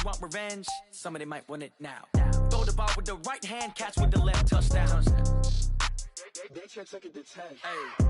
want revenge, somebody might want it now. Throw the ball with the right hand, catch with the left, touchdown. They check it to 10. Hey.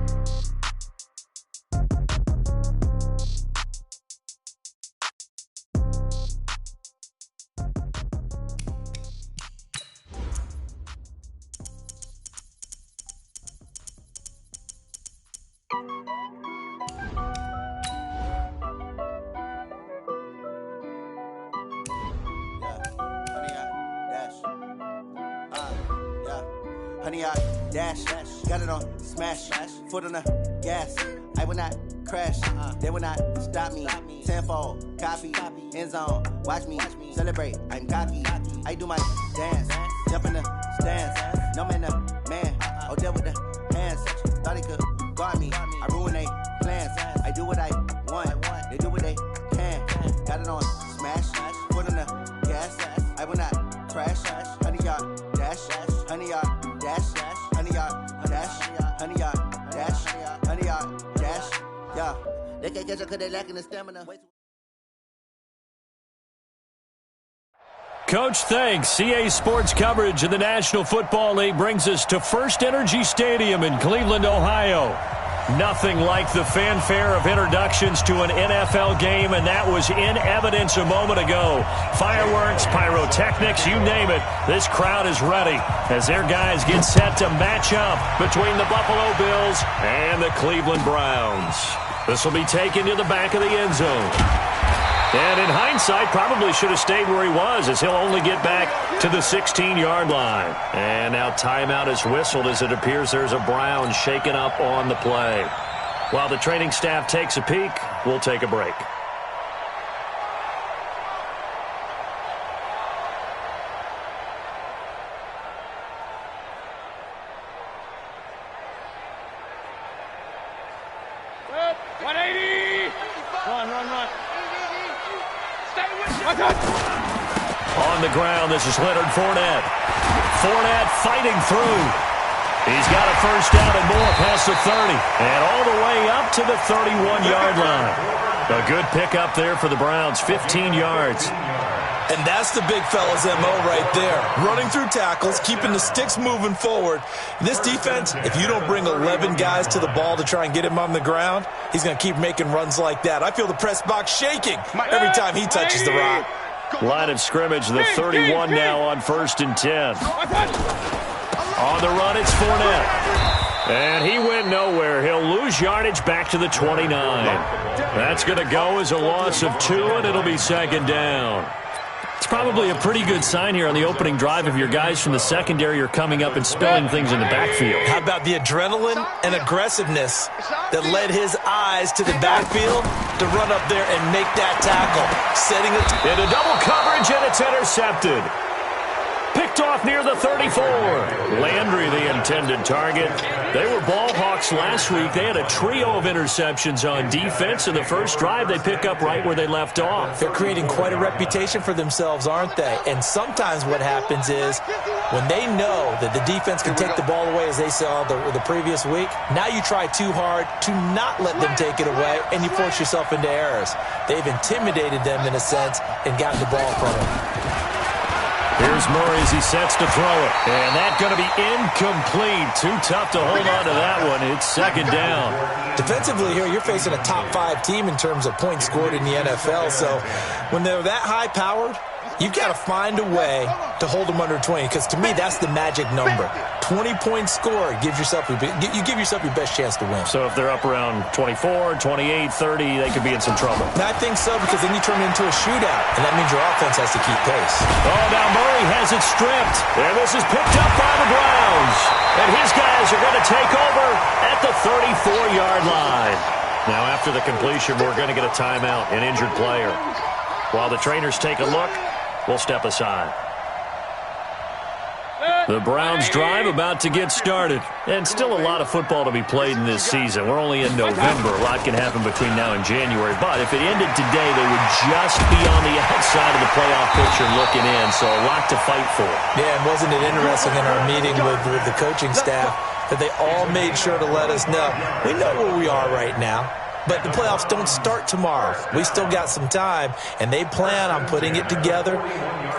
Honey, I dash, got it on smash, foot on the gas. I will not crash, they will not stop me. Tenfold, copy, end zone, watch me celebrate. I'm cocky, I do my dance, jump in the stands. No man, the man, oh, there with the hands. Thought he could guard me, I ruin they plans. I do what I want, they do what they can. Got it on smash, foot on the gas. I will not crash, honey, y'all dash, honey, y'all. Dash, honey, yard, dash, honey, yard, dash, honey, yard, dash, yeah. They can't catch up because they lacking the stamina. Coach, thanks. CA Sports coverage of the National Football League brings us to First Energy Stadium in Cleveland, Ohio. Nothing like the fanfare of introductions to an NFL game, and that was in evidence a moment ago. Fireworks, pyrotechnics, you name it. This crowd is ready as their guys get set to match up between the Buffalo Bills and the Cleveland Browns. This will be taken to the back of the end zone. And in hindsight, probably should have stayed where he was, as he'll only get back to the 16-yard line. And now timeout is whistled as it appears there's a Brown shaken up on the play. While the training staff takes a peek, we'll take a break. On the ground, this is Leonard Fournette. Fournette fighting through. He's got a first down and more past the 30. And all the way up to the 31-yard line. A good pickup there for the Browns, 15 yards. And that's the big fella's MO right there. Running through tackles, keeping the sticks moving forward. This defense, if you don't bring 11 guys to the ball to try and get him on the ground, he's going to keep making runs like that. I feel the press box shaking every time he touches the rock. Line of scrimmage, the 31 now on 1st and 10. On the run, it's Fournette. And he went nowhere. He'll lose yardage back to the 29. That's going to go as a loss of 2, and it'll be 2nd down. It's probably a pretty good sign here on the opening drive if your guys from the secondary are coming up and spilling things in the backfield. How about the adrenaline and aggressiveness that led his eyes to the backfield to run up there and make that tackle? Setting it into double coverage, and it's intercepted. Picked off near the 34. Landry, the intended target. They were ball hawks last week. They had a trio of interceptions on defense. In the first drive, they pick up right where they left off. They're creating quite a reputation for themselves, aren't they? And sometimes what happens is when they know that the defense can take the ball away, as they saw the previous week, now you try too hard to not let them take it away, and you force yourself into errors. They've intimidated them in a sense and gotten the ball from them. Here's Murray as he sets to throw it. And that's going to be incomplete. Too tough to hold on to that one. It's 2nd down. Defensively here, you're facing a top-5 team in terms of points scored in the NFL. So when they're that high-powered, you've got to find a way to hold them under 20, because to me, that's the magic number. 20-point score gives yourself your best chance to win. So if they're up around 24, 28, 30, they could be in some trouble. And I think so, because then you turn it into a shootout, and that means your offense has to keep pace. Oh, now Murray has it stripped. And this is picked up by the Browns. And his guys are going to take over at the 34-yard line. Now, after the completion, we're going to get a timeout, an injured player. While the trainers take a look, we'll step aside. The Browns drive about to get started. And still a lot of football to be played in this season. We're only in November. A lot can happen between now and January. But if it ended today, they would just be on the outside of the playoff picture looking in. So a lot to fight for. Yeah, and wasn't it interesting in our meeting with the coaching staff that they all made sure to let us know, we know where we are right now. but the playoffs don't start tomorrow. We still got some time, and they plan on putting it together,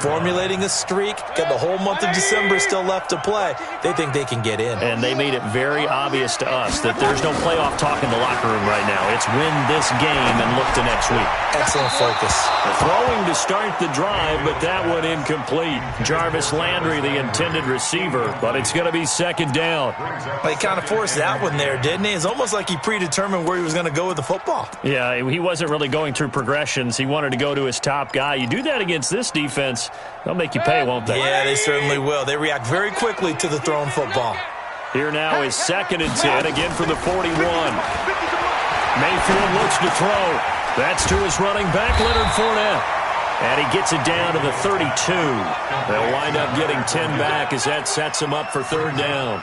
formulating a streak, got the whole month of December still left to play. They think they can get in. And they made it very obvious to us that there's no playoff talk in the locker room right now. It's win this game and look to next week. Excellent focus. Throwing to start the drive, but that one incomplete. Jarvis Landry, the intended receiver, but it's going to be second down. He kind of forced that one there, didn't he? It's almost like he predetermined where he was going to go with the football. Yeah, he wasn't really going through progressions. He wanted to go to his top guy. You do that against this defense, they'll make you pay, won't they? Yeah, they certainly will. They react very quickly to the thrown football. Here now is 2nd and 10, again from the 41. Mayfield looks to throw. That's to his running back, Leonard Fournette. And he gets it down to the 32. They'll wind up getting 10 back as that sets him up for third down.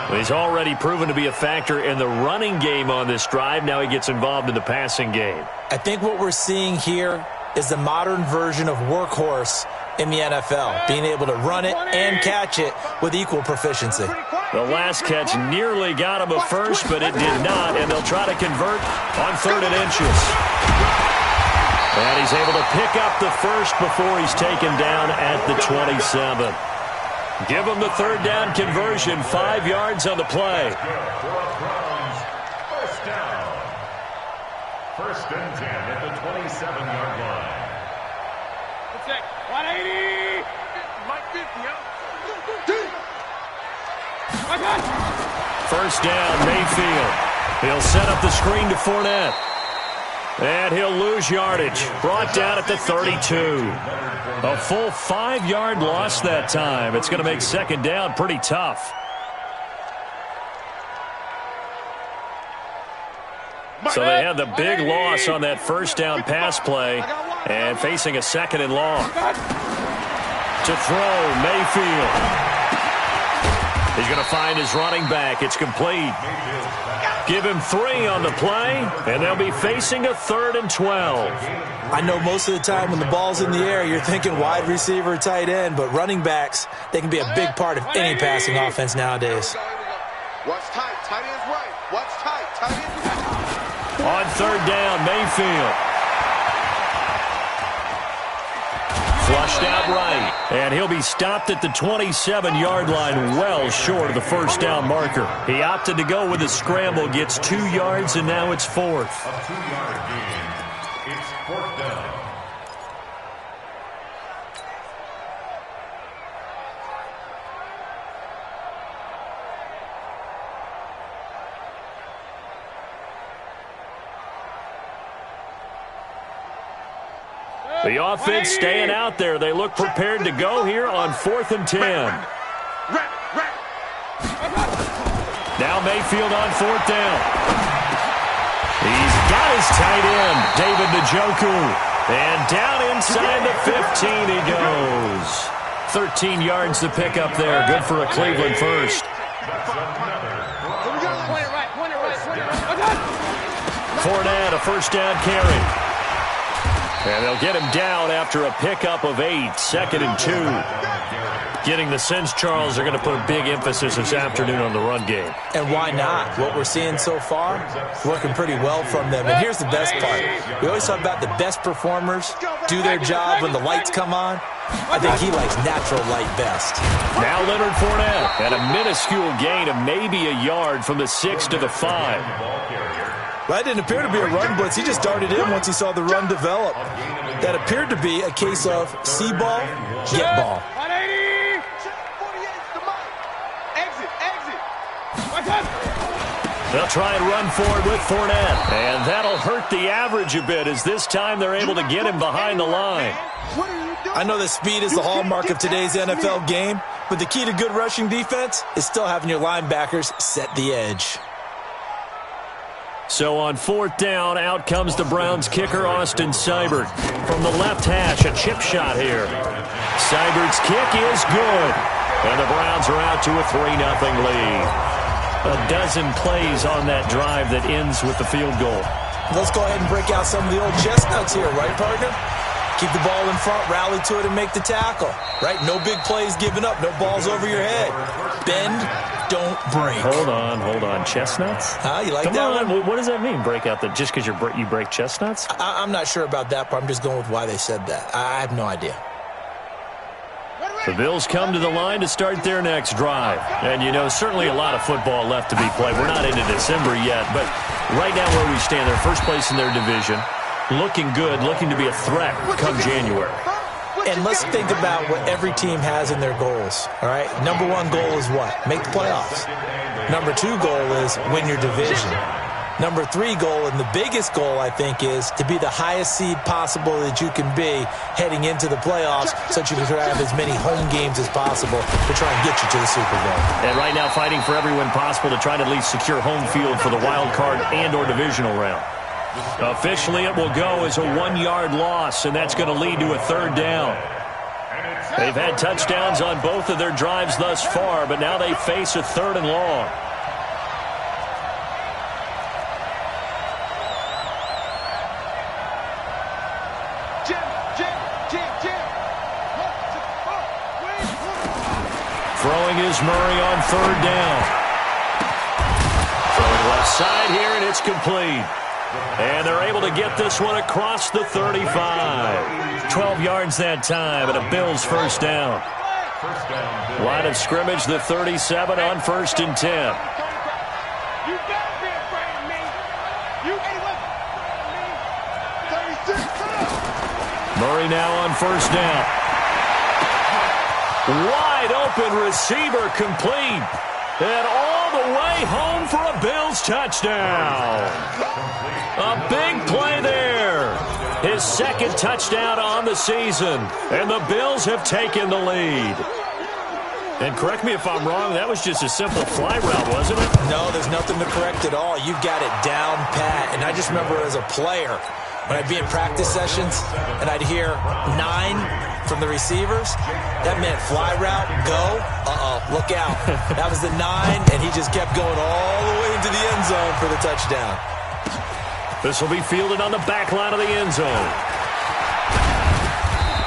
Well, he's already proven to be a factor in the running game on this drive. Now he gets involved in the passing game. I think what we're seeing here is the modern version of workhorse in the NFL, being able to run it and catch it with equal proficiency. The last catch nearly got him a first, but it did not, and they'll try to convert on 3rd and inches. And he's able to pick up the first before he's taken down at the 27. Give him the 3rd down conversion, 5 yards on the play. First down. 1st and 10 at the 27-yard line. 180. Mike 50. First down, Mayfield. He'll set up the screen to Fournette. And he'll lose yardage. Brought down at the 32. A full 5-yard loss that time. It's going to make second down pretty tough. So they had the big loss on that first down pass play and facing a 2nd and long. To throw, Mayfield. He's going to find his running back. It's complete. Give him 3 on the play, and they'll be facing a 3rd and 12. I know most of the time when the ball's in the air, you're thinking wide receiver, tight end, but running backs, they can be a big part of any passing offense nowadays. Watch tight, tight end's right. Watch tight, tight end's right. On 3rd down, Mayfield. Flushed out right, and he'll be stopped at the 27-yard line, well short of the first down marker. He opted to go with a scramble, gets 2 yards, and now it's 4th. A 2-yard gain. It's 4th down. The offense staying out there. They look prepared to go here on 4th and 10. Now Mayfield on 4th down. He's got his tight end, David Njoku. And down inside the 15 he goes. 13 yards to pick up there. Good for a Cleveland first. Fournette, a first down carry. And they'll get him down after a pickup of 8, 2nd and 2. Getting the sense, Charles, they're going to put a big emphasis this afternoon on the run game. And why not? What we're seeing so far, working pretty well from them. And here's the best part. We always talk about the best performers do their job when the lights come on. I think he likes natural light best. Now Leonard Fournette at a minuscule gain of maybe a yard from the 6 to the 5. That didn't appear to be a run blitz. He just darted in once he saw the run develop. That appeared to be a case of see ball, get ball. 180. Exit. They'll try and run forward with Fournette. And that'll hurt the average a bit as this time they're able to get him behind the line. I know that speed is the hallmark of today's NFL game, but the key to good rushing defense is still having your linebackers set the edge. So on 4th down, out comes the Browns kicker, Austin Seibert. From the left hash, a chip shot here. Seibert's kick is good. And the Browns are out to a 3-0 lead. A dozen plays on that drive that ends with the field goal. Let's go ahead and break out some of the old chestnuts here, right, partner? Keep the ball in front, rally to it, and make the tackle. Right? No big plays given up, no balls over your head. Bend, don't break. Hold on. Chestnuts? You like Come that on. one? What does that mean, break out just because you break chestnuts? I'm not sure about that, but I'm just going with why they said that. I have no idea. The Bills come to the line to start their next drive. And, certainly a lot of football left to be played. We're not into December yet, but right now where we stand, they're first place in their division, looking good, looking to be a threat come January. And let's think about what every team has in their goals, all right? Number one goal is what? Make the playoffs. Number two goal is win your division. Number three goal, and the biggest goal, I think, is to be the highest seed possible that you can be heading into the playoffs so that you can have as many home games as possible to try and get you to the Super Bowl. And right now fighting for every win possible to try to at least secure home field for the wild card and or divisional round. Officially, it will go as a 1-yard loss, and that's going to lead to a third down. They've had touchdowns on both of their drives thus far, but now they face a third and long. Throwing is Murray on third down. Throwing left side here, and it's complete. And they're able to get this one across the 35. 12 yards that time, and a Bills first down. Line of scrimmage, the 37 on 1st and 10. You gotta be afraid of me. You ain't afraid of me. 36. Murray now on first down. Wide open receiver complete. And all the way home for a Bills touchdown. A big play there. His second touchdown on the season. And the Bills have taken the lead. And correct me if I'm wrong, that was just a simple fly route, wasn't it? No, there's nothing to correct at all. You've got it down pat. And I just remember as a player, when I'd be in practice sessions and I'd hear 9 from the receivers, that meant fly route, go, look out. That was the 9, and he just kept going all the way into the end zone for the touchdown. This will be fielded on the back line of the end zone.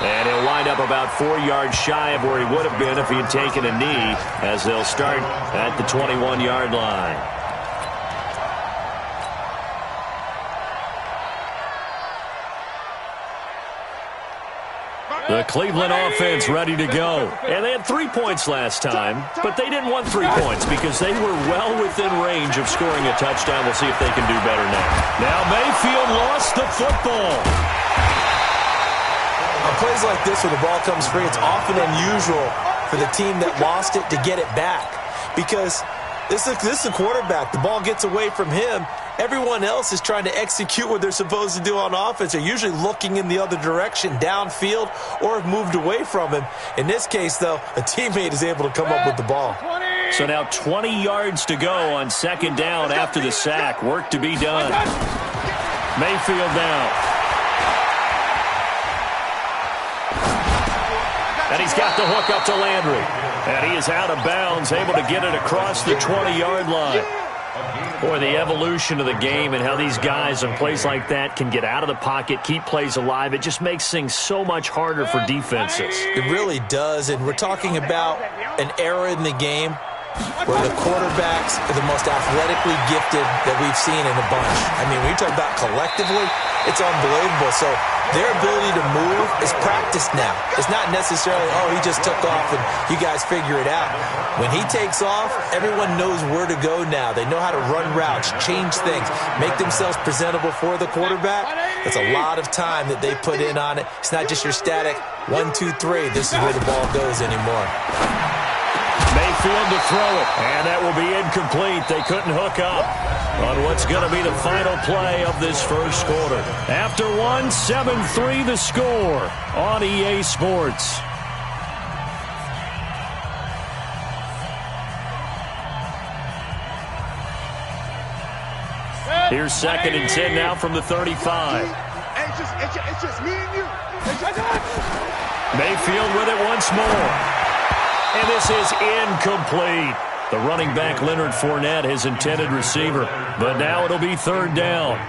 And he'll wind up about 4 yards shy of where he would have been if he had taken a knee, as they'll start at the 21-yard line. The Cleveland offense ready to go. And they had 3 points last time, but they didn't want 3 points because they were well within range of scoring a touchdown. We'll see if they can do better now. Now Mayfield lost the football. On plays like this, when the ball comes free, it's often unusual for the team that lost it to get it back. Because this is the quarterback. The ball gets away from him. Everyone else is trying to execute what they're supposed to do on offense. They're usually looking in the other direction, downfield, or have moved away from him. In this case, though, a teammate is able to come up with the ball. So now 20 yards to go on second down after the sack. Work to be done. Mayfield now. And he's got the hook up to Landry. And he is out of bounds, able to get it across the 20-yard line. Boy, the evolution of the game and how these guys on plays like that can get out of the pocket, keep plays alive, it just makes things so much harder for defenses. It really does, and we're talking about an era in the game where the quarterbacks are the most athletically gifted that we've seen in a bunch. I mean, when you talk about collectively, it's unbelievable. So their ability to move is practiced now. It's not necessarily, he just took off and you guys figure it out. When he takes off, everyone knows where to go now. They know how to run routes, change things, make themselves presentable for the quarterback. It's a lot of time that they put in on it. It's not just your static 1, 2, 3. This is where the ball goes anymore. Mayfield to throw it, and that will be incomplete. They couldn't hook up on what's going to be the final play of this first quarter. After 1, 7-3 the score on EA Sports. Here's 2nd and 10 now from the 35. It's just me and you. Mayfield with it once more. And this is incomplete. The running back, Leonard Fournette, his intended receiver. But now it'll be third down.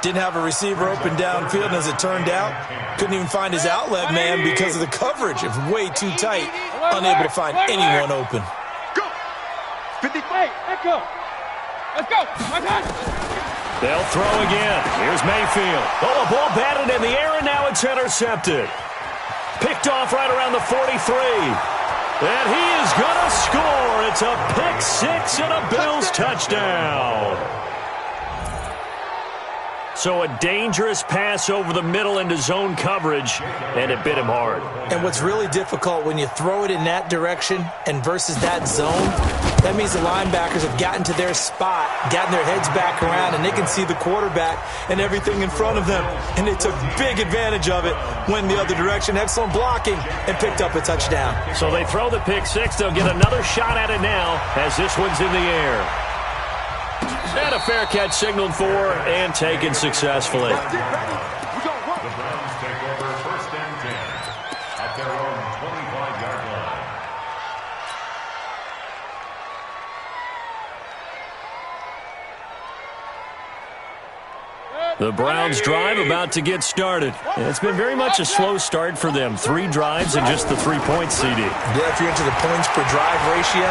Didn't have a receiver open downfield, and as it turned out, couldn't even find his outlet man because of the coverage. It was way too tight. Unable to find anyone open. 50. Hey, echo. Let's go. My time. They'll throw again. Here's Mayfield. Oh, a ball batted in the air, and now it's intercepted. Picked off right around the 43. And he is going to score. It's a pick six and a Bills touchdown. So a dangerous pass over the middle into zone coverage, and it bit him hard. And what's really difficult when you throw it in that direction and versus that zone, that means the linebackers have gotten to their spot, gotten their heads back around, and they can see the quarterback and everything in front of them. And they took big advantage of it, went the other direction, excellent blocking, and picked up a touchdown. So they throw the pick six. They'll get another shot at it now as this one's in the air. And a fair catch signaled for and taken successfully. The Browns take over 1st and 10 at their own 25-yard line. The Browns drive about to get started. And it's been very much a slow start for them. 3 drives and just the 3-point CD. Yeah, if you're into the points per drive ratio,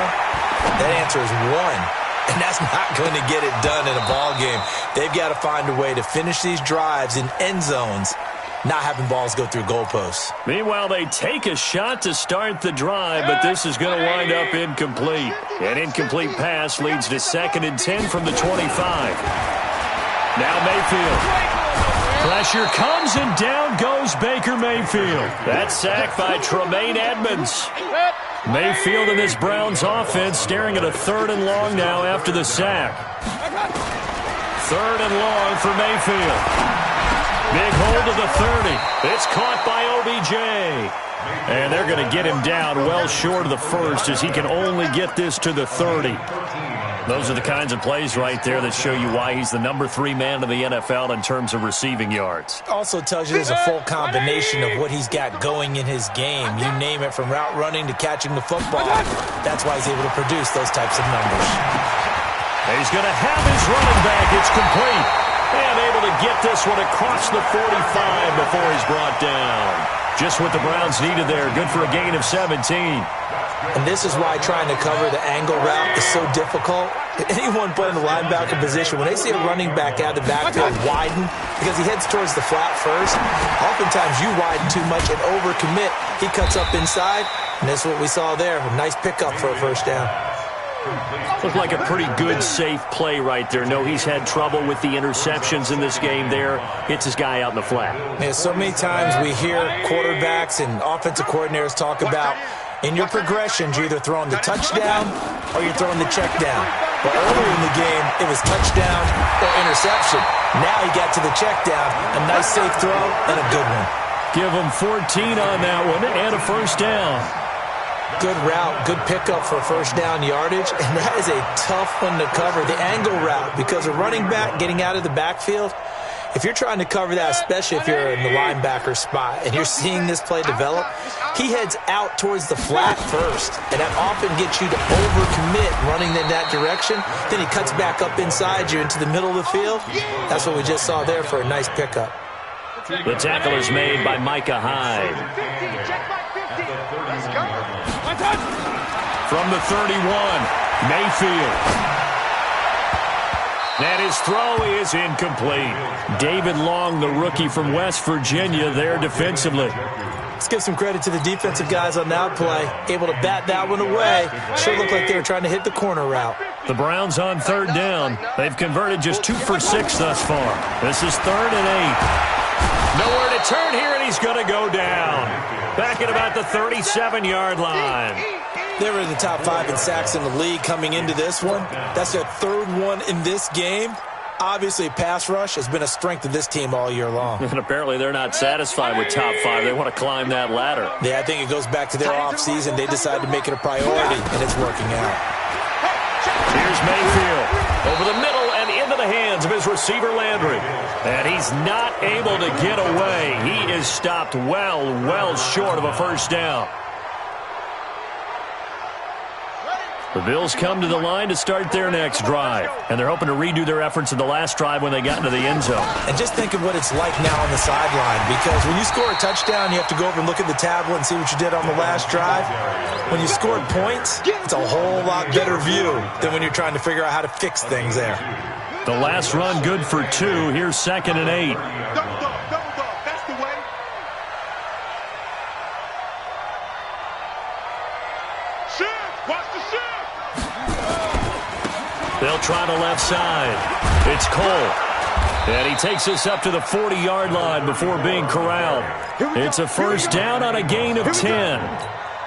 that answer is 1. And that's not going to get it done in a ball game. They've got to find a way to finish these drives in end zones, not having balls go through goalposts. Meanwhile, they take a shot to start the drive, but this is going to wind up incomplete. An incomplete pass leads to 2nd and 10 from the 25. Now Mayfield. Pressure comes, and down goes Baker Mayfield. That's sacked by Tremaine Edmonds. Mayfield in this Browns offense staring at a 3rd and long now after the sack. 3rd and long for Mayfield. Big hold of the 30. It's caught by OBJ. And they're going to get him down well short of the 1st as he can only get this to the 30. Those are the kinds of plays right there that show you why he's the number 3 man in the NFL in terms of receiving yards. Also tells you there's a full combination of what he's got going in his game. You name it, from route running to catching the football. That's why he's able to produce those types of numbers. And he's going to have his running back. It's complete. And able to get this one across the 45 before he's brought down. Just what the Browns needed there. Good for a gain of 17. And this is why trying to cover the angle route is so difficult. Anyone playing the linebacker position, when they see a running back out of the backfield widen, because he heads towards the flat first, oftentimes you widen too much and overcommit. He cuts up inside, and that's what we saw there. A nice pickup for a 1st down. Looked like a pretty good, safe play right there. No, he's had trouble with the interceptions in this game there. Hits his guy out in the flat. Man, so many times we hear quarterbacks and offensive coordinators talk about, in your progressions, you're either throwing the touchdown or you're throwing the check down. But earlier in the game, it was touchdown or interception. Now he got to the check down. A nice, safe throw and a good one. Give him 14 on that one and a 1st down. Good route, good pickup for 1st down yardage, and that is a tough one to cover, the angle route, because a running back getting out of the backfield, if you're trying to cover that, especially if you're in the linebacker spot and you're seeing this play develop, he heads out towards the flat first, and that often gets you to overcommit running in that direction. Then he cuts back up inside you into the middle of the field. That's what we just saw there for a nice pickup. The tackle is made by Micah Hyde. From the 31, Mayfield. And his throw is incomplete. David Long, the rookie from West Virginia, there defensively. Let's give some credit to the defensive guys on that play. Able to bat that one away. Sure looked like they were trying to hit the corner route. The Browns on 3rd down. They've converted just 2 for 6 thus far. This is 3rd and 8. Nowhere to turn here, and he's going to go down. Back at about the 37-yard line. They were in the top 5 in sacks in the league coming into this one. That's their 3rd one in this game. Obviously, pass rush has been a strength of this team all year long. And apparently they're not satisfied with top 5. They want to climb that ladder. Yeah, I think it goes back to their offseason. They decided to make it a priority, and it's working out. Here's Mayfield over the middle and into the hands of his receiver Landry. And he's not able to get away. He is stopped well short of a 1st down. The Bills come to the line to start their next drive, and they're hoping to redo their efforts in the last drive when they got into the end zone. And just think of what it's like now on the sideline, because when you score a touchdown, you have to go over and look at the tablet and see what you did on the last drive. When you scored points, it's a whole lot better view than when you're trying to figure out how to fix things there. The last run good for 2. Here's 2nd and 8. Double dog, that's the way. Shift, watch the shift. They'll try the left side. It's Cole. And he takes us up to the 40-yard line before being corralled. It's a first down on a gain of 10.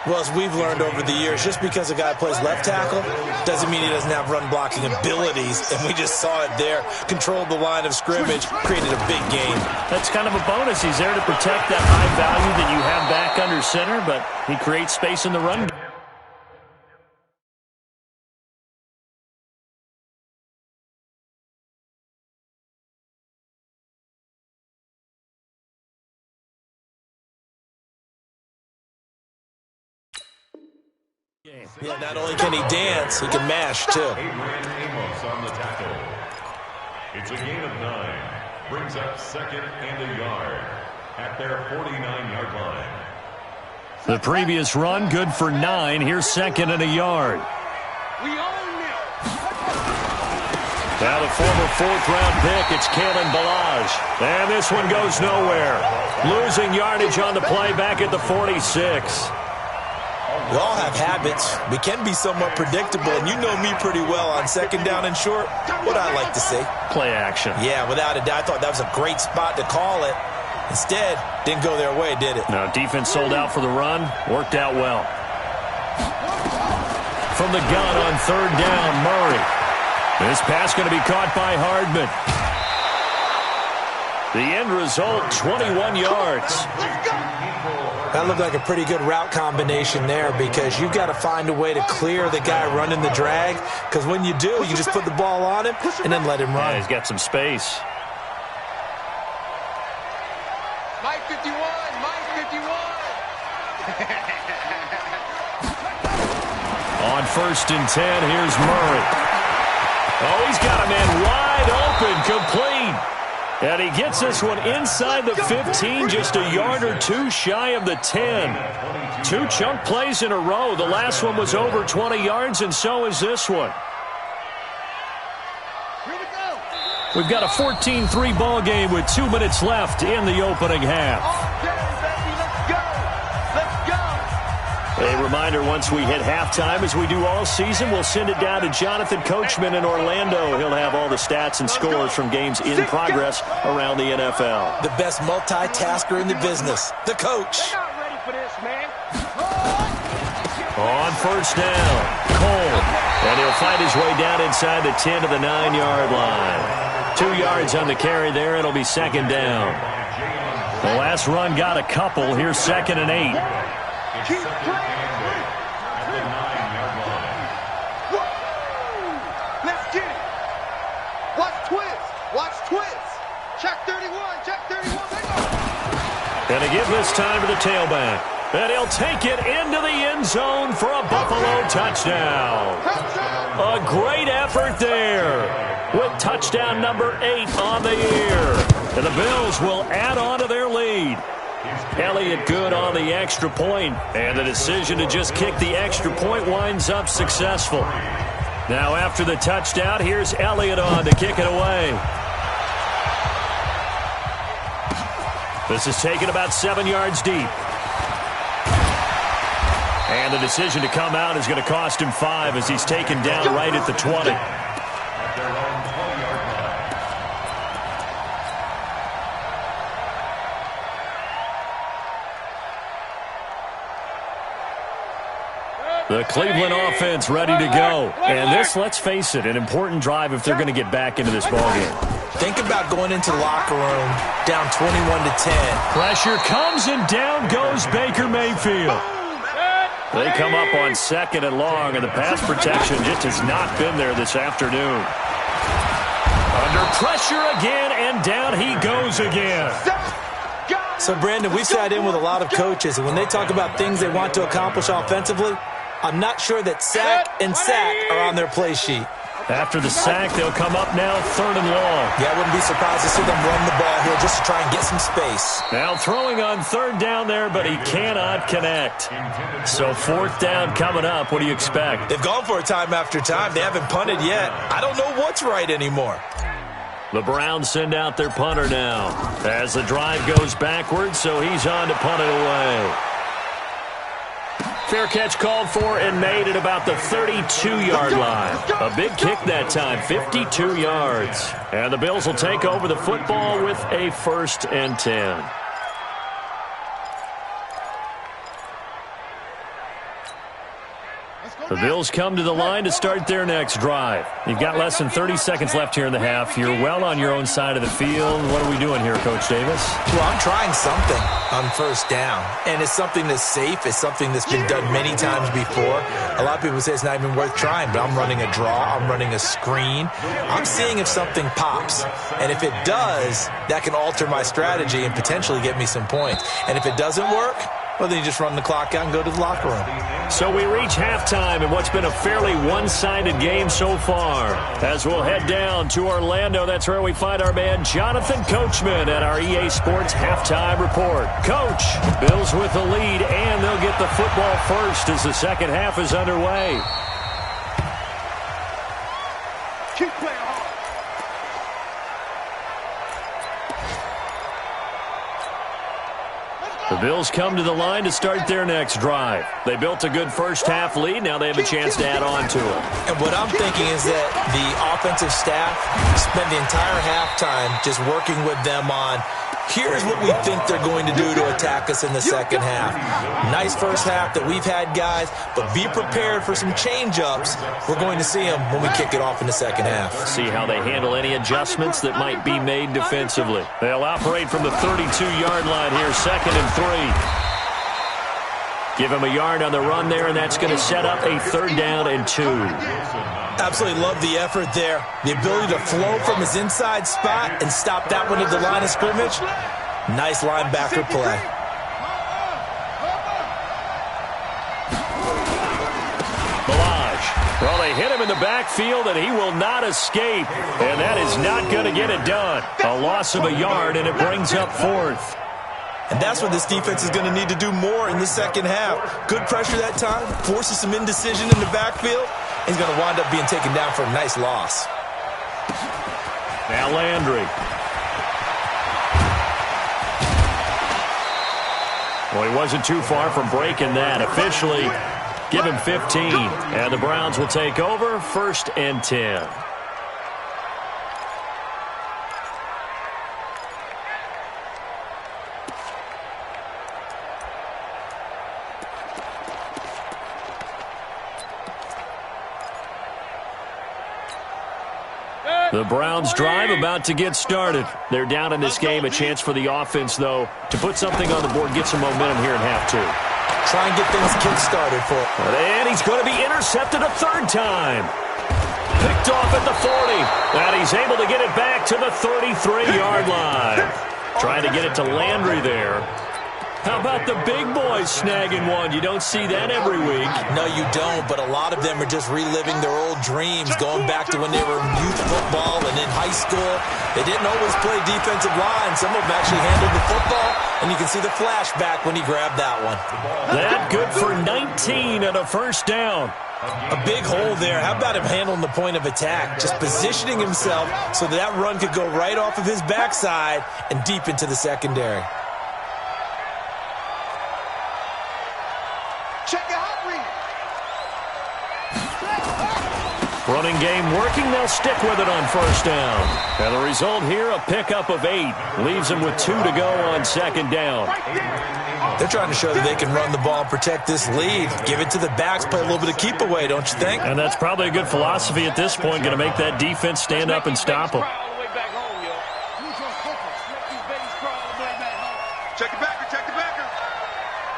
Well, as we've learned over the years, just because a guy plays left tackle doesn't mean he doesn't have run-blocking abilities. And we just saw it there. Controlled the line of scrimmage, created a big gain. That's kind of a bonus. He's there to protect that high value that you have back under center, but he creates space in the run. Yeah, not only can he dance, he can mash, too. Amos on the tackle. It's a gain of 9. Brings up 2nd and a yard at their 49-yard line. The previous run good for 9. Here's 2nd and a yard. We own it. Now the former 4th-round pick, it's Kalen Ballage. And this one goes nowhere. Losing yardage on the play back at the 46. We all have habits. We can be somewhat predictable, and you know me pretty well on 2nd down and short. What I like to see. Play action. Yeah, without a doubt. I thought that was a great spot to call it. Instead, didn't go their way, did it? No, defense sold out for the run. Worked out well. From the gun on 3rd down, Murray. This pass going to be caught by Hardman. The end result, 21 yards. That looked like a pretty good route combination there, because you've got to find a way to clear the guy running the drag, because when you do, you just put the ball on him and then let him run. Yeah, he's got some space. Mike 51, Mike 51. On 1st and 10, here's Murray. Oh, he's got a man wide open, complete. And he gets this one inside the 15, just a yard or 2 shy of the 10. 2 chunk plays in a row. The last one was over 20 yards, and so is this one. We've got a 14-3 ball game with 2 minutes left in the opening half. A reminder, once we hit halftime, as we do all season, we'll send it down to Jonathan Coachman in Orlando. He'll have all the stats and scores from games in progress around the NFL. The best multitasker in the business, the coach. They're not ready for this, man. On 1st down, Cole. And he'll fight his way down inside the 10 to the 9-yard line. 2 yards on the carry there. It'll be 2nd down. The last run got a couple. Here's 2nd and 8. Keep playing. At the 9-yard line. Let's get it. Watch twist. Watch twist. Check 31. Check 31. And to give this time to the tailback. And he'll take it into the end zone for a Buffalo touchdown. A great effort there with touchdown number 8 on the year. And the Bills will add on to their lead. Elliott good on the extra point, and the decision to just kick the extra point winds up successful. Now after the touchdown, here's Elliott on to kick it away. This is taken about 7 yards deep. And the decision to come out is going to cost him 5 as he's taken down right at the 20. At their own 20-yard line. The Cleveland offense ready to go. And this, let's face it, an important drive if they're going to get back into this ballgame. Think about going into the locker room down 21-10. Pressure comes and down goes Baker Mayfield. They come up on 2nd and long, and the pass protection just has not been there this afternoon. Under pressure again, and down he goes again. So, Brandon, we sat in with a lot of coaches, and when they talk about things they want to accomplish offensively, I'm not sure that sack and sack are on their play sheet. After the sack, they'll come up now 3rd and long. Yeah, I wouldn't be surprised to see them run the ball here just to try and get some space. Now throwing on 3rd down there, but he cannot connect. So 4th down coming up. What do you expect? They've gone for it time after time. They haven't punted yet. I don't know what's right anymore. The Browns send out their punter now as the drive goes backwards, so he's on to punt it away. Fair catch called for and made at about the 32-yard line. A big kick that time, 52 yards. And the Bills will take over the football with a 1st and 10. The Bills come to the line to start their next drive. You've got less than 30 seconds left here in the half. You're well on your own side of the field. What are we doing here, Coach Davis? Well, I'm trying something on 1st down, and it's something that's safe. It's something that's been done many times before. A lot of people say it's not even worth trying, but I'm running a draw. I'm running a screen. I'm seeing if something pops, and if it does, that can alter my strategy and potentially get me some points. And if it doesn't work, well, then you just run the clock out and go to the locker room. So we reach halftime in what's been a fairly one-sided game so far. As we'll head down to Orlando, that's where we find our man Jonathan Coachman at our EA Sports Halftime Report. Coach, Bills with the lead, and they'll get the football first as the second half is underway. Keep playing hard. The Bills come to the line to start their next drive. They built a good first half lead. Now they have a chance to add on to it. And what I'm thinking is that the offensive staff spent the entire halftime just working with them on, here's what we think they're going to do to attack us in the second half. Nice first half that we've had, guys, but be prepared for some change-ups. We're going to see them when we kick it off in the second half. See how they handle any adjustments that might be made defensively. They'll operate from the 32-yard line here, 2nd and 3. Give him a yard on the run there, and that's going to set up a 3rd down and 2. Absolutely love the effort there. The ability to flow from his inside spot and stop that one at the line of scrimmage. Nice linebacker play. Well, they hit him in the backfield, and he will not escape. And that is not going to get it done. A loss of a yard, and it brings up 4th. And that's what this defense is going to need to do more in the second half. Good pressure that time, forces some indecision in the backfield. He's going to wind up being taken down for a nice loss. Now Landry. Well, he wasn't too far from breaking that. Officially, give him 15. And the Browns will take over, 1st and 10. The Browns drive about to get started. They're down in this game. A chance for the offense, though, to put something on the board, get some momentum here in half 2. Try and get things kick-started for him. And he's going to be intercepted a 3rd time. Picked off at the 40. And he's able to get it back to the 33-yard line. Trying to get it to Landry there. How about the big boys snagging one? You don't see that every week. No, you don't, but a lot of them are just reliving their old dreams, going back to when they were in youth football and in high school. They didn't always play defensive line. Some of them actually handled the football, and you can see the flashback when he grabbed that one. That good for 19 and a 1st down. A big hole there. How about him handling the point of attack? Just positioning himself so that run could go right off of his backside and deep into the secondary. Running game working. They'll stick with it on 1st down. And the result here, a pickup of 8. Leaves them with 2 to go on 2nd down. They're trying to show that they can run the ball and protect this lead. Give it to the backs, play a little bit of keep away, don't you think? And that's probably a good philosophy at this point. Going to make that defense stand up and stop them. Check the backer, check the backer.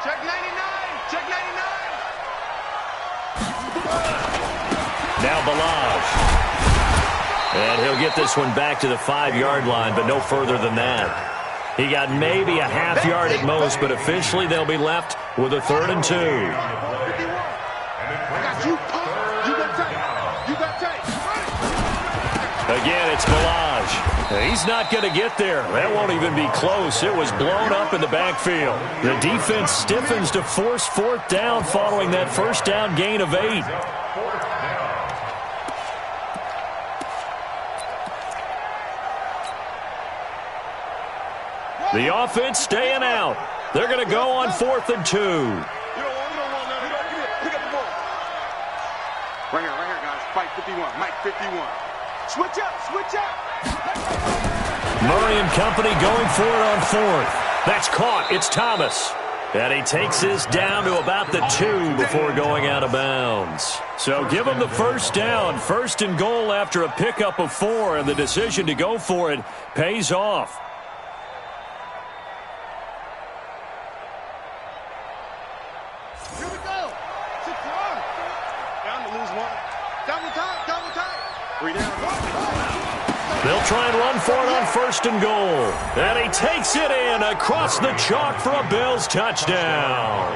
Check 99, check 99. Now Balaj. And he'll get this one back to the 5-yard line, but no further than that. He got maybe a half yard at most, but officially they'll be left with a 3rd and 2. You got tape. You got tape. Again, it's Milage. He's not going to get there. That won't even be close. It was blown up in the backfield. The defense stiffens to force fourth down following that first down gain of 8. The offense staying out. They're going to go on 4th and 2. Right here, guys. Fight 51. Mike 51. Switch up. Murray and company going for it on 4th. That's caught. It's Thomas. And he takes this down to about the 2 before going out of bounds. So give him the first down. 1st and goal after a pickup of 4, and the decision to go for it pays off. They'll try and run for it on 1st and goal. And he takes it in across the chalk for a Bills touchdown.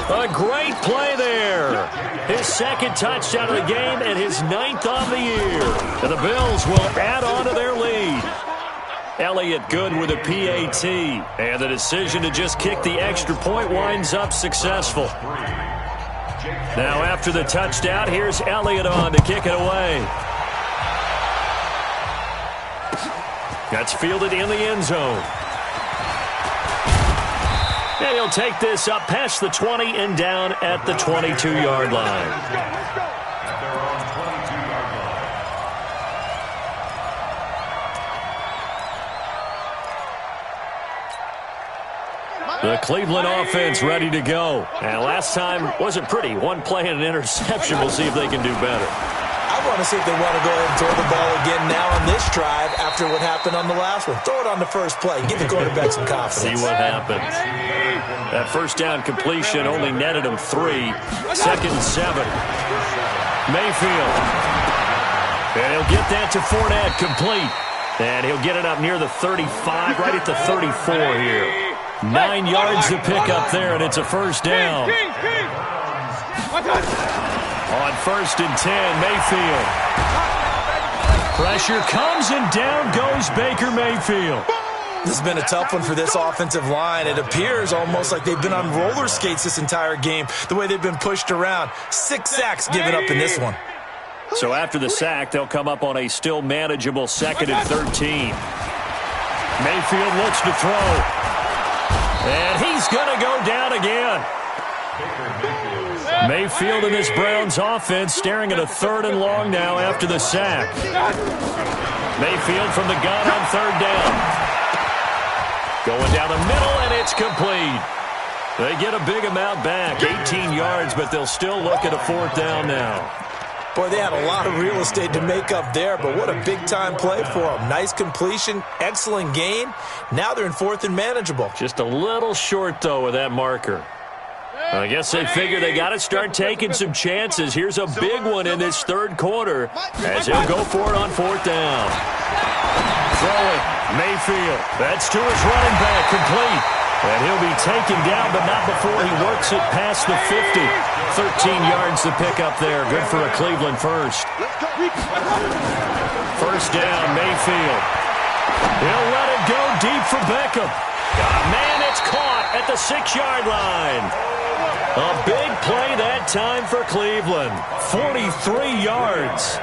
A great play there. His 2nd touchdown of the game and his 9th on the year. And the Bills will add on to their lead. Elliott good with a PAT. And the decision to just kick the extra point winds up successful. Now after the touchdown, here's Elliott on to kick it away. That's fielded in the end zone. And he'll take this up past the 20 and down at the 22-yard line. The Cleveland offense ready to go. And last time wasn't pretty. One play and an interception. We'll see if they can do better. I want to see if they want to go ahead and throw the ball again now on this drive after what happened on the last one. Throw it on the first play. Give the quarterback some confidence. See what happens. That first down completion only netted him 3. 2nd and 7. Mayfield. And he'll get that to Fournette complete. And he'll get it up near the 35, right at the 34 here. 9 yards to pick up there, and it's a first down. On 1st and 10, Mayfield. Pressure comes, and down goes Baker Mayfield. This has been a tough one for this offensive line. It appears almost like they've been on roller skates this entire game, the way they've been pushed around. 6 sacks given up in this one. So after the sack, they'll come up on a still manageable 2nd and 13. Mayfield looks to throw. And he's going to go down again. Mayfield and this Browns offense staring at a 3rd and long now after the sack. Mayfield from the gun on 3rd down. Going down the middle, and it's complete. They get a big amount back, 18 yards, but they'll still look at a 4th down now. Boy, they had a lot of real estate to make up there, but what a big-time play for them. Nice completion, excellent gain. Now they're in 4th and manageable. Just a little short, though, with that marker. I guess they figure they got to start taking some chances. Here's a big one in this 3rd quarter as he'll go for it on 4th down. Throwing, Mayfield. That's to his running back, complete. And he'll be taken down, but not before he works it past the 50. 13 yards to pick up there. Good for a Cleveland first. First down, Mayfield. He'll let it go deep for Beckham. Man, it's caught at the 6-yard line. A big play that time for Cleveland. 43 yards.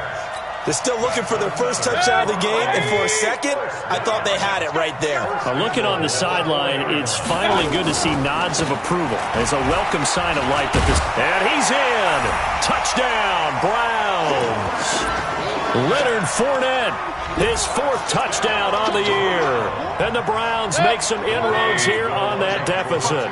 They're still looking for their first touchdown of the game, and for a second, I thought they had it right there. Looking on the sideline, it's finally good to see nods of approval. It's a welcome sign of life that this... And he's in! Touchdown, Browns! Leonard Fournette, his 4th touchdown on the year. And the Browns make some inroads here on that deficit.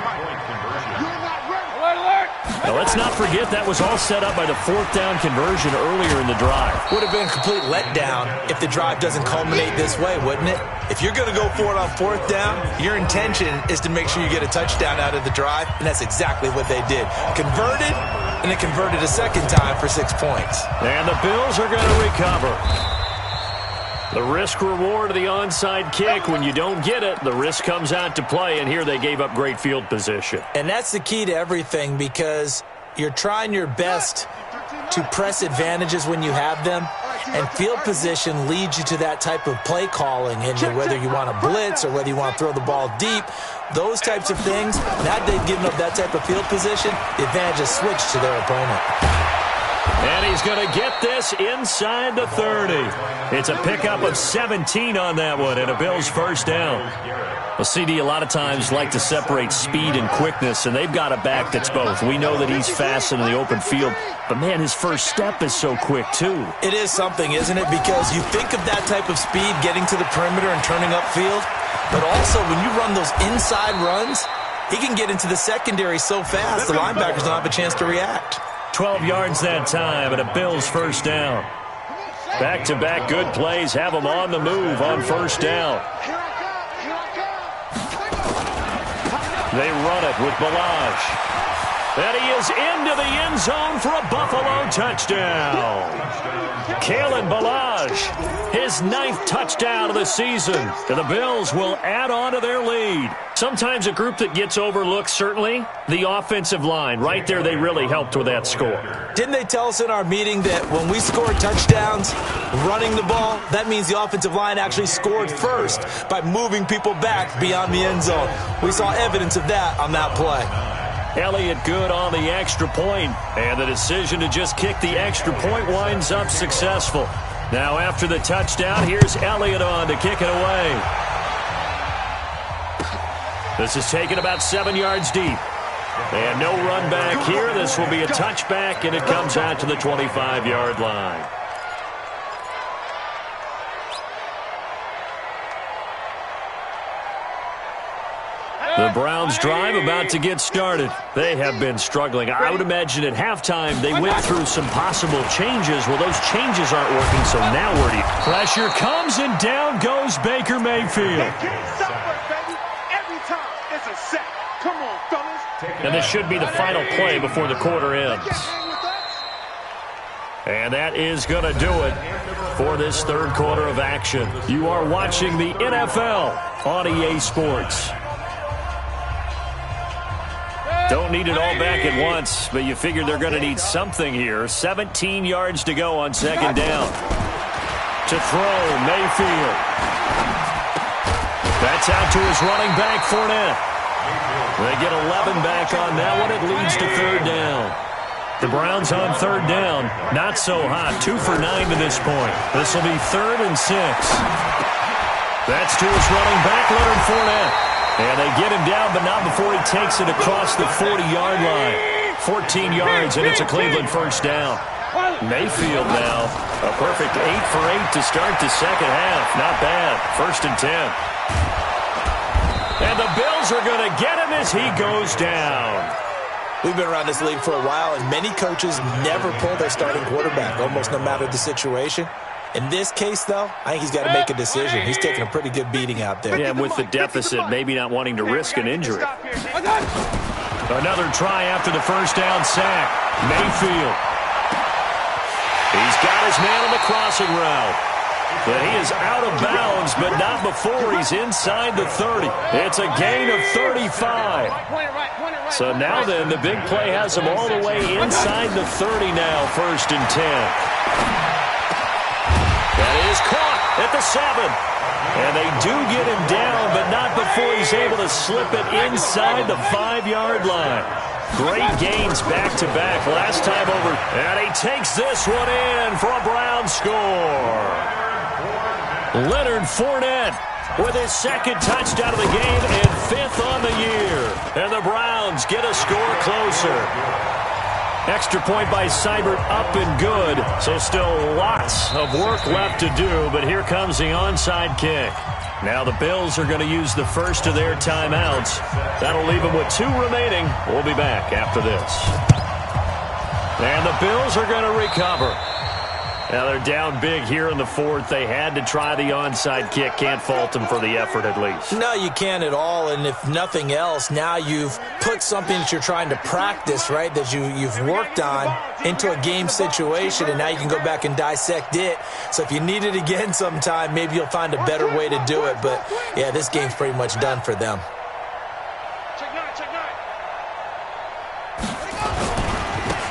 Now, let's not forget that was all set up by the 4th down conversion earlier in the drive. Would have been a complete letdown if the drive doesn't culminate this way, wouldn't it? If you're going to go for it on 4th down, your intention is to make sure you get a touchdown out of the drive, and that's exactly what they did. Converted, and they converted a 2nd time for 6 points. And the Bills are going to recover. The risk-reward of the onside kick, when you don't get it, the risk comes out to play, and here they gave up great field position. And that's the key to everything, because you're trying your best to press advantages when you have them, and field position leads you to that type of play calling, and whether you want to blitz or whether you want to throw the ball deep, those types of things, now that they've given up that type of field position, the advantage is switched to their opponent. And he's going to get this inside the 30. It's a pickup of 17 on that one and a Bills first down. Well, CD a lot of times like to separate speed and quickness, and they've got a back that's both. We know that he's fast in the open field, but, man, his first step is so quick, too. It is something, isn't it? Because you think of that type of speed getting to the perimeter and turning upfield, but also when you run those inside runs, he can get into the secondary so fast the linebackers don't have a chance to react. 12 yards that time and a Bills first down. Back-to-back good plays have them on the move on first down. They run it with Balaj. And he is into the end zone for a Buffalo touchdown. Kalen Balaj, his 9th touchdown of the season. And the Bills will add on to their lead. Sometimes a group that gets overlooked, certainly, the offensive line. Right there, they really helped with that score. Didn't they tell us in our meeting that when we score touchdowns running the ball, that means the offensive line actually scored first by moving people back beyond the end zone? We saw evidence of that on that play. Elliott good on the extra point, and the decision to just kick the extra point winds up successful. Now after the touchdown, here's Elliott on to kick it away. This is taken about 7 yards deep. And no run back here. This will be a touchback, and it comes out to the 25-yard line. The Browns drive about to get started. They have been struggling. I would imagine at halftime they went through some possible changes. Well, those changes aren't working, so now where do you... Pressure comes, and down goes Baker Mayfield. Come on, fellas. And this should be the final play before the quarter ends. And that is going to do it for this third quarter of action. You are watching the NFL on EA Sports. Don't need it all back at once, but you figure they're going to need something here. 17 yards to go on second down. To throw, Mayfield. That's out to his running back, Fournette. They get 11 back on that one. It leads to third down. The Browns on third down. Not so hot. 2 for 9 to this point. This will be 3rd and 6. That's to his running back, Leonard Fournette. And they get him down, but not before he takes it across the 40-yard line. 14 yards, and it's a Cleveland first down. Mayfield now. A perfect 8 for 8 to start the second half. Not bad. 1st and 10. And the Bills are going to get him as he goes down. We've been around this league for a while, and many coaches never pull their starting quarterback, almost no matter the situation. In this case, though, I think he's got to make a decision. He's taking a pretty good beating out there. Yeah, and with the deficit, maybe not wanting to risk an injury. Another try after the first down sack. Mayfield. He's got his man on the crossing route. But he is out of bounds, but not before he's inside the 30. It's a gain of 35. So now then, the big play has him all the way inside the 30 now, 1st and 10. That is caught at the 7. And they do get him down, but not before he's able to slip it inside the 5-yard line. Great gains back-to-back last time over. And he takes this one in for a Browns score. Leonard Fournette with his 2nd touchdown of the game and 5th on the year. And the Browns get a score closer. Extra point by Seibert up and good. So still lots of work left to do, but here comes the onside kick. Now the Bills are going to use the first of their timeouts. That'll leave them with 2 remaining. We'll be back after this. And the Bills are going to recover. Now they're down big here in the 4th. They had to try the onside kick. Can't fault them for the effort at least. No, you can't at all. And if nothing else, now you've put something that you're trying to practice, right, that you've worked on into a game situation, and now you can go back and dissect it. So if you need it again sometime, maybe you'll find a better way to do it. But, yeah, this game's pretty much done for them.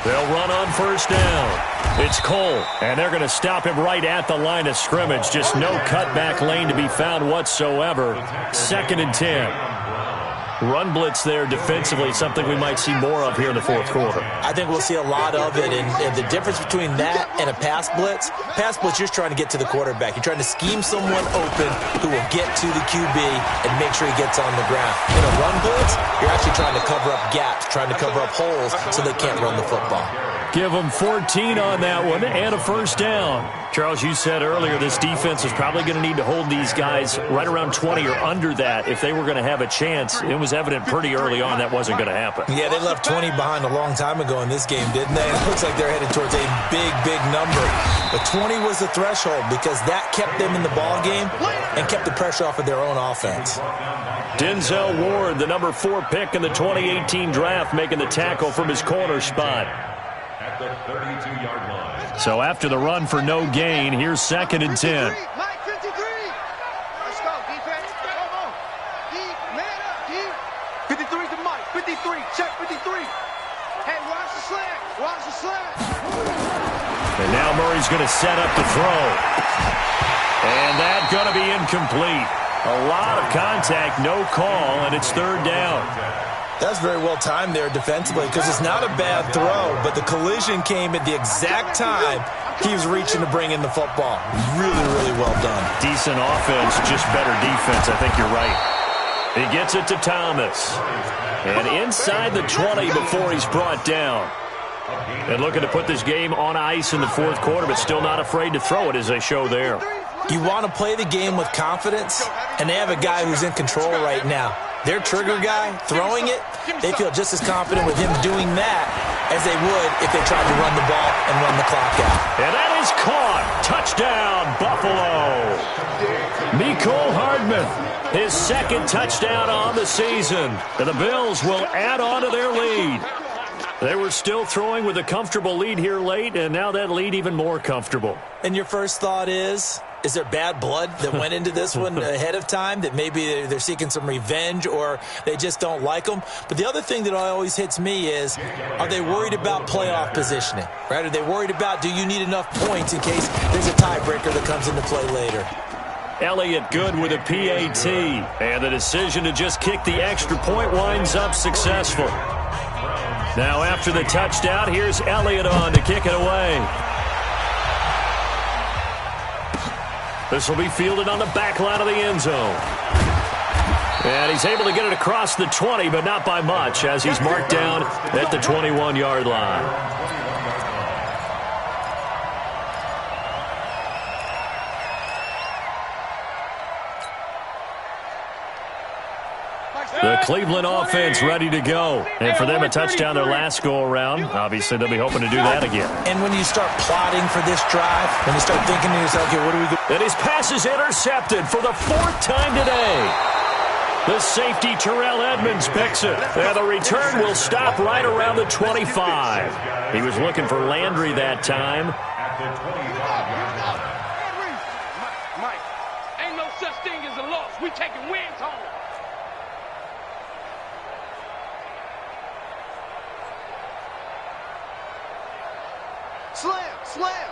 They'll run on first down. It's Cole, and they're going to stop him right at the line of scrimmage. Just no cutback lane to be found whatsoever. 2nd and 10. Run blitz there defensively, something we might see more of here in the fourth quarter. I think we'll see a lot of it, and the difference between that and a pass blitz, you're trying to get to the quarterback. You're trying to scheme someone open who will get to the QB and make sure he gets on the ground. In a run blitz, you're actually trying to cover up gaps, trying to cover up holes so they can't run the football. Give them 14 on that one and a first down. Charles, you said earlier this defense is probably going to need to hold these guys right around 20 or under that if they were going to have a chance. It was evident pretty early on that wasn't going to happen. Yeah, they left 20 behind a long time ago in this game, didn't they? It looks like they're headed towards a big, big number. But 20 was the threshold because that kept them in the ball game and kept the pressure off of their own offense. Denzel Ward, the number 4 pick in the 2018 draft, making the tackle from his corner spot. At the 32-yard line. So after the run for no gain, here's 2nd and 10. Mike 53. Let's go, defense. Come on. Deep, man up, deep. 53 to Mike. 53. Check 53. Hey, watch the slant. Watch the slant. And now Murray's going to set up the throw. And that's going to be incomplete. A lot of contact, no call, and it's 3rd down. That's very well timed there defensively because it's not a bad throw, but the collision came at the exact time he was reaching to bring in the football. Really, really well done. Decent offense, just better defense. I think you're right. He gets it to Thomas. And inside the 20 before he's brought down. And looking to put this game on ice in the fourth quarter, but still not afraid to throw it as they show there. You want to play the game with confidence, and they have a guy who's in control right now. Their trigger guy throwing it, they feel just as confident with him doing that as they would if they tried to run the ball and run the clock out. And that is caught. Touchdown, Buffalo. Mecole Hardman, his 2nd touchdown on the season. And the Bills will add on to their lead. They were still throwing with a comfortable lead here late, and now that lead even more comfortable. And your first thought is there bad blood that went into this one ahead of time, that maybe they're seeking some revenge or they just don't like them? But the other thing that always hits me is, are they worried about playoff positioning? Right? Are they worried about, do you need enough points in case there's a tiebreaker that comes into play later? Elliott good with a PAT. And the decision to just kick the extra point winds up successful. Now after the touchdown, here's Elliott on to kick it away. This will be fielded on the back line of the end zone. And he's able to get it across the 20, but not by much, as he's marked down at the 21-yard line. The Cleveland offense ready to go. And for them, a touchdown their last go-around. Obviously, they'll be hoping to do that again. And when you start plotting for this drive, when you start thinking to yourself, okay, what are we going to do? And his pass is intercepted for the 4th time today. The safety, Terrell Edmonds, picks it. And the return will stop right around the 25. He was looking for Landry that time. Mike, ain't no such thing as a loss. We taking wins home. Slam, slam.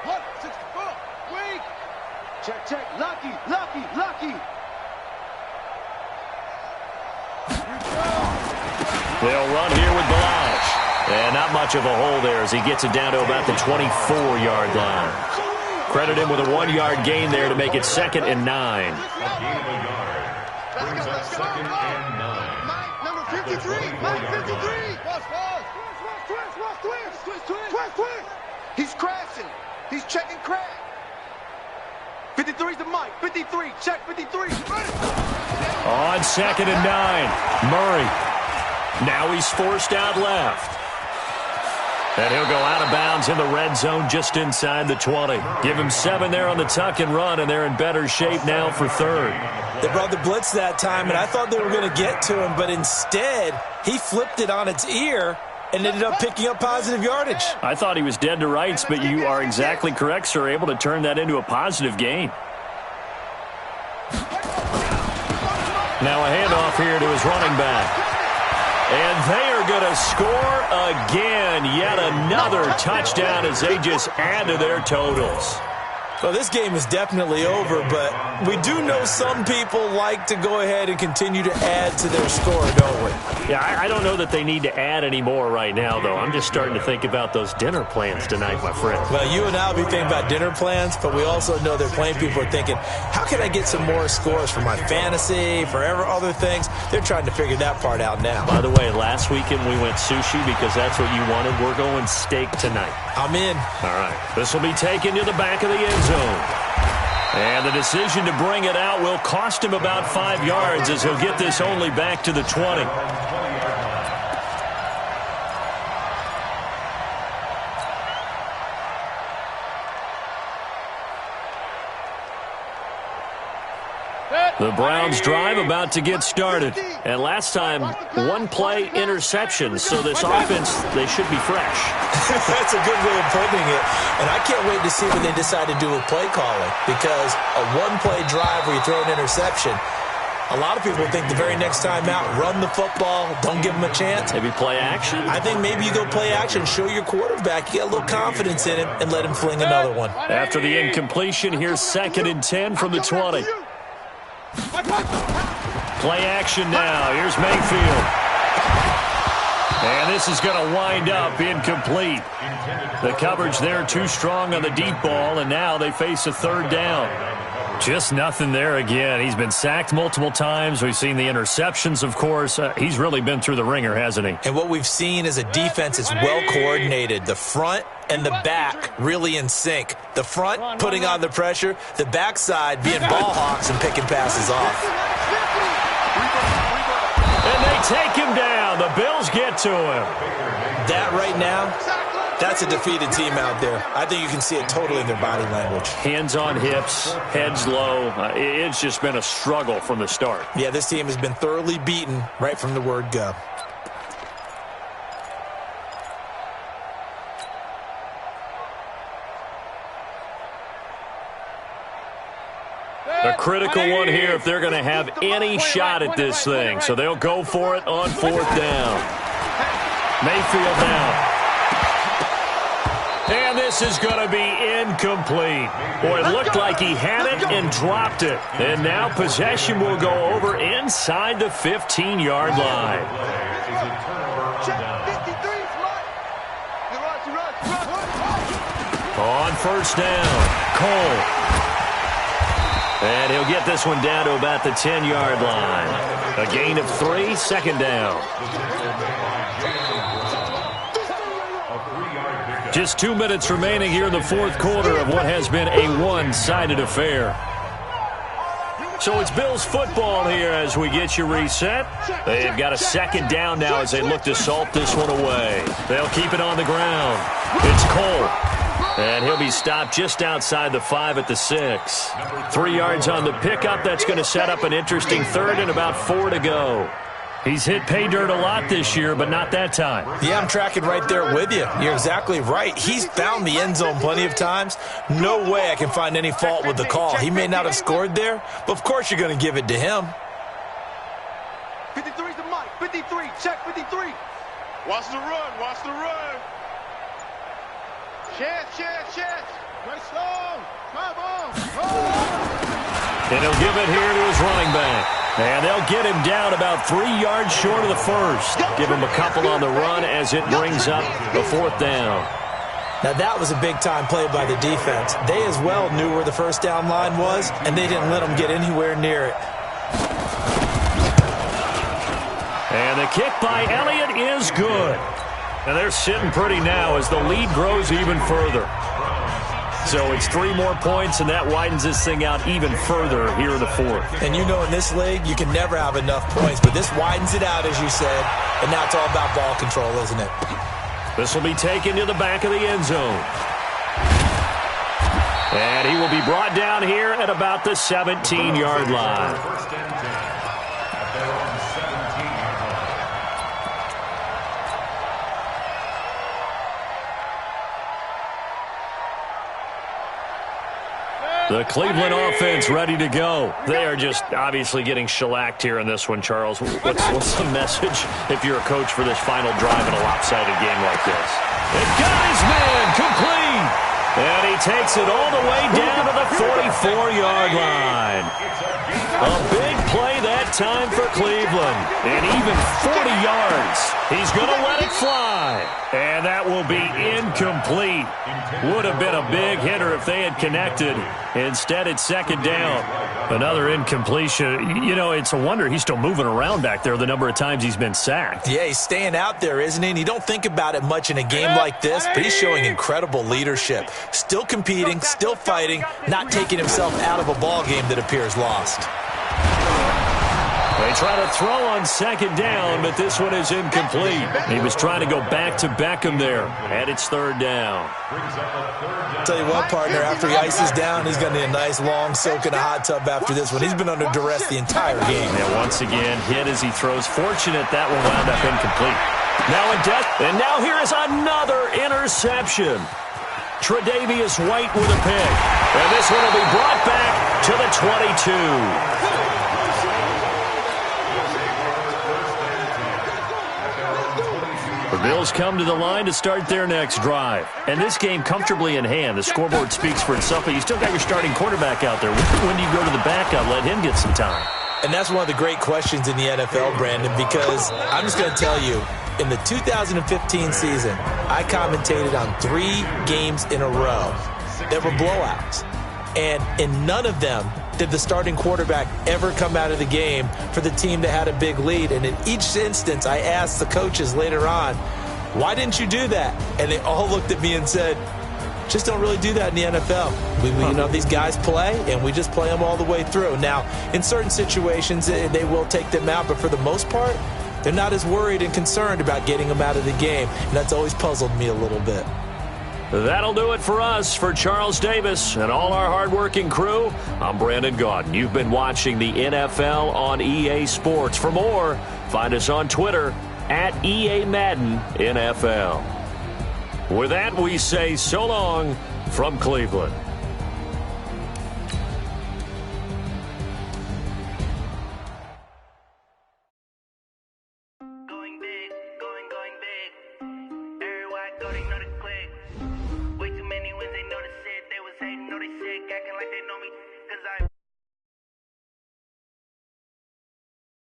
164. Weak. Check, check. Lucky, lucky, lucky. They'll run here with Balaj. And not much of a hole there as he gets it down to about the 24-yard line. Credit him with a 1-yard gain there to make it 2nd and 9. A gain of a yard brings up 2nd and 9. Mike, number 53. Mike, 53. Twist. He's crashing. He's checking crash. 53's the Mike. 53. Check 53. On 2nd and 9. Murray. Now he's forced out left. And he'll go out of bounds in the red zone just inside the 20. Give him 7 there on the tuck and run, and they're in better shape now for 3rd. They brought the blitz that time, and I thought they were going to get to him, but instead he flipped it on its ear and ended up picking up positive yardage. I thought he was dead to rights, but you are exactly correct, sir, able to turn that into a positive gain. Now a handoff here to his running back. And they are going to score again. Yet another touchdown as they just add to their totals. Well, this game is definitely over, but we do know some people like to go ahead and continue to add to their score, don't we? Yeah, I don't know that they need to add any more right now, though. I'm just starting to think about those dinner plans tonight, my friend. Well, you and I will be thinking about dinner plans, but we also know that playing people are thinking, how can I get some more scores for my fantasy, for other things? They're trying to figure that part out now. By the way, last weekend we went sushi because that's what you wanted. We're going steak tonight. I'm in. All right. This will be taken to the back of the end zone. And the decision to bring it out will cost him about 5 yards as he'll get this only back to the 20. The Browns drive about to get started. And last time, one play interception. So this offense, they should be fresh. That's a good way of putting it. And I can't wait to see what they decide to do with play calling. Because a one-play drive where you throw an interception, a lot of people think the very next time out, run the football, don't give them a chance. Maybe play action? I think maybe you go play action, show your quarterback you got a little confidence in him, and let him fling another one. After the incompletion, here's 2nd and 10 from the 20. Play action now. Here's Mayfield. And this is going to wind up incomplete. The coverage there too strong on the deep ball, and now they face a 3rd down. Just nothing there again. He's been sacked multiple times. We've seen the interceptions, of course. He's really been through the ringer, hasn't he? And what we've seen is a defense that's well coordinated. The front and the back really in sync. The front putting on the pressure, the backside being ball hawks and picking passes off. And they take him down. The Bills get to him. That right now, that's a defeated team out there. I think you can see it totally in their body language. Hands on hips, heads low. It's just been a struggle from the start. Yeah, this team has been thoroughly beaten right from the word go. A critical one here if they're going to have any shot at this thing. So they'll go for it on 4th down. Mayfield now. And this is going to be incomplete. Boy, it looked like he had it and dropped it. And now possession will go over inside the 15-yard line. On 1st down, Cole. And he'll get this one down to about the 10-yard line. A gain of 3, 2nd down. Just 2 minutes remaining here in the 4th quarter of what has been a one-sided affair. So it's Bills football here as we get you reset. They've got a 2nd down now as they look to salt this one away. They'll keep it on the ground. It's Cole. And he'll be stopped just outside the 5 at the 6. 3 yards on the pickup. That's going to set up an interesting 3rd and about 4 to go. He's hit pay dirt a lot this year, but not that time. Yeah, I'm tracking right there with you. You're exactly right. He's found the end zone plenty of times. No way I can find any fault with the call. He may not have scored there, but of course you're going to give it to him. 53's the Mike. 53. Check 53. Watch the run. Watch the run. Chance. Nice slow. Come on. And he'll give it here to his running back. And they'll get him down about 3 yards short of the 1st. Give him a couple on the run as it brings up the 4th down. Now that was a big-time play by the defense. They as well knew where the 1st down line was, and they didn't let them get anywhere near it. And the kick by Elliott is good. And they're sitting pretty now as the lead grows even further. So it's 3 more points, and that widens this thing out even further here in the 4th. And you know in this league, you can never have enough points, but this widens it out, as you said, and now it's all about ball control, isn't it? This will be taken to the back of the end zone. And he will be brought down here at about the 17-yard line. The Cleveland offense ready to go. They are just obviously getting shellacked here in this one, Charles. What's the message if you're a coach for this final drive in a lopsided game like this? It got his man complete. And he takes it all the way down to the 44-yard line. A big play that time for Cleveland. And even 40 yards. He's going to let it fly. And that will be incomplete. Would have been a big hitter if they had connected. Instead, it's second down. Another incompletion. You know, it's a wonder he's still moving around back there the number of times he's been sacked. Yeah, he's staying out there, isn't he? And you don't think about it much in a game like this, but he's showing incredible leadership. Still competing, still fighting, not taking himself out of a ball game that appears lost. They try to throw on second down, but this one is incomplete. He was trying to go back to Beckham there, and it's third down. Tell you what, partner, after he ices down, he's going to need a nice long soak in a hot tub after this one. He's been under duress the entire game. And once again, hit as he throws. Fortunate that one wound up incomplete. Now in death, and now here is another interception. Tre'Davious White with a pick. And this one will be brought back to the 22. The Bills come to the line to start their next drive. And this game comfortably in hand. The scoreboard speaks for itself, but you still got your starting quarterback out there. When do you go to the backup, let him get some time? And that's one of the great questions in the NFL, Brandon, because I'm just going to tell you, in the 2015 season, I commentated on 3 games in a row that were blowouts. And in none of them did the starting quarterback ever come out of the game for the team that had a big lead. And in each instance, I asked the coaches later on, why didn't you do that? And they all looked at me and said, just don't really do that in the NFL. You know, these guys play, and we just play them all the way through. Now, in certain situations, they will take them out, but for the most part, they're not as worried and concerned about getting them out of the game. And that's always puzzled me a little bit. That'll do it for us. For Charles Davis and all our hardworking crew, I'm Brandon Gaudin. You've been watching the NFL on EA Sports. For more, find us on Twitter at EA Madden NFL. With that, we say so long from Cleveland.